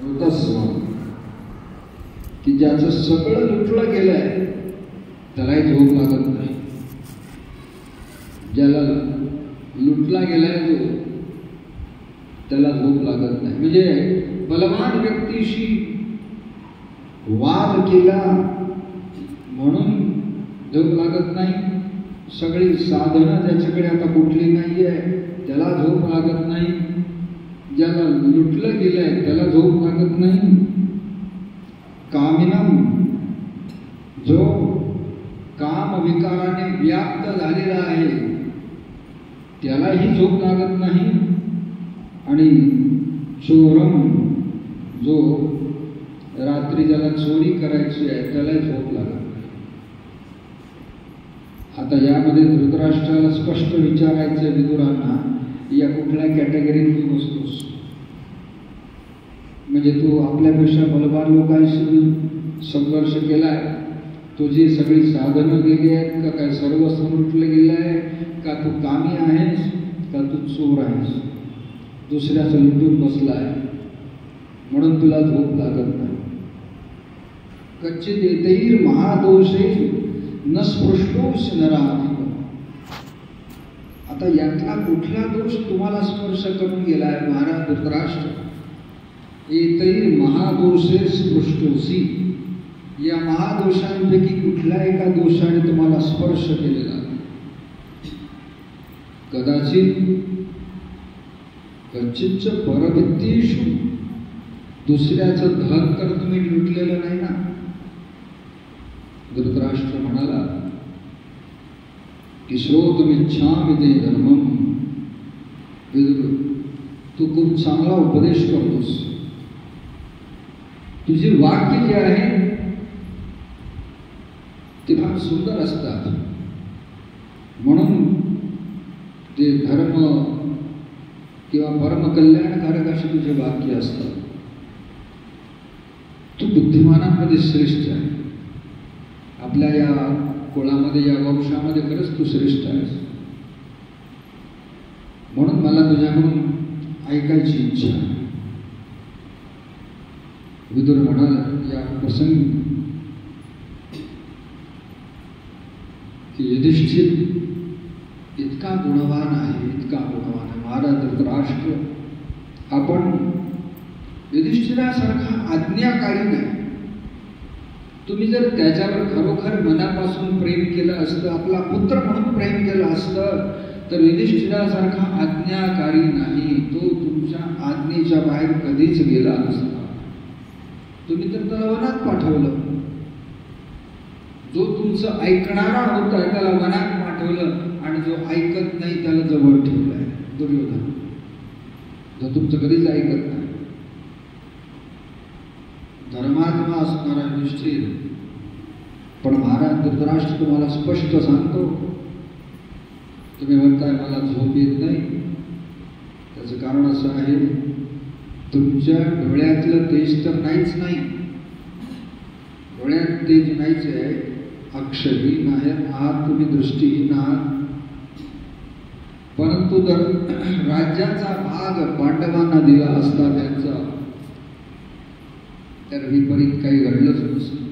ऋतस्व की ज्याचं सगळं लुटलं गेलंय त्यालाही झोप लागत नाही. ज्याला लुटला गेलाय जो त्याला झोप लागत नाही. म्हणजे बलवान व्यक्तीशी वाद केला म्हणून झोप लागत नाही. सगळी साधनं ज्याच्याकडे आता कुठली नाहीये त्याला झोप लागत नाही. ज्याला लुटलं गेलंय त्याला झोप लागत नाही. कामिनम जो काम विकाराने व्याप्त झालेला आहे त्यालाही झोप लागत नाही. आणि चोरम जो रात्री ज्याला चोरी करायची आहे त्यालाही झोप लागत नाही. आता यामध्ये धृतराष्ट्राला स्पष्ट विचारायचं विदुरांना, या कुठल्या कॅटेगरीत तू बसतोस? म्हणजे तू आपल्यापेक्षा बलवान लोकांशी संघर्ष केलाय, तुझी सगळी साधनं गेली आहेत का? काय सर्वस्व लुटलं गेलं आहे का? तू कामी आहेस का तू चोर आहेस? दुसऱ्याचं लुटून बसलाय म्हणून तुला झोप लागत नाही. कच्चित येतैर महादोषे न स्पृष्टोस नराधिप. आता यातला कुठला दोष तुम्हाला स्पर्श करून गेलाय महाराज धृतराष्ट्र? येतैर महादोषे स्पृष्टोसी, या महादोषांपैकी कुठल्या एका दोषाने तुम्हाला स्पर्श केलेला? कदाचित परभित्तीषु, दुसऱ्याचं धन तर तुम्ही लुटलेलं नाही ना? धृतराष्ट्र म्हणाला की श्रोतुमिच्छामि ते धर्मम. तू खूप चांगला उपदेश करतोस. तुझी वाक्य जे आहे ते फार सुंदर असतात, म्हणून ते धर्म किंवा परमकल्याणकारक असे तुझे वाक्य असतात. तू बुद्धिमानांमध्ये श्रेष्ठ आहे. आपल्या या कुळामध्ये, या वंशामध्ये खरंच तू श्रेष्ठ आहेस. म्हणून मला तुझ्याकडून ऐकायची इच्छा आहे. विदुर म्हणाला या प्रसंगी की युधिष्ठिर इतका गुणवान आहे, इतका गुणवान आहे. महाराज धृतराष्ट्र, आपण युधिष्ठिरासारखा आज्ञाकारी नाही. तुम्ही जर त्याच्यावर खरोखर मनापासून प्रेम केलं असतं, आपला पुत्र म्हणून प्रेम केलं असतं, तर युधिष्ठिरासारखा आज्ञाकारी नाही. तो तुमच्या आज्ञेच्या बाहेर कधीच गेला नसता. तुम्ही तर त्याला वनात पाठवलं. जो तुमचं ऐकणारा होता त्याला वनात पाठवलं, आणि जो ऐकत नाही त्याला जवळ ठेवलाय दुर्योधन. जो तुमचं कधीच ऐकत नाही, धर्मात्मा असणारा युधिष्ठिर. पण महाराज धृतराष्ट्र तुम्हाला स्पष्ट सांगतो, तुम्ही म्हणताय मला झोप येत नाही, त्याचं कारण असं आहे, तुमच्या डोळ्यातलं तेज तर नाहीच नाही. डोळ्यात तेज नाहीच आहे, अक्षरहीन आहात तुम्ही, दृष्टीहीन आहात. परंतु जर राज्याचा भाग पांडवांना दिला असता त्यांचा, तर विपरीत काही घडलंच नसतं.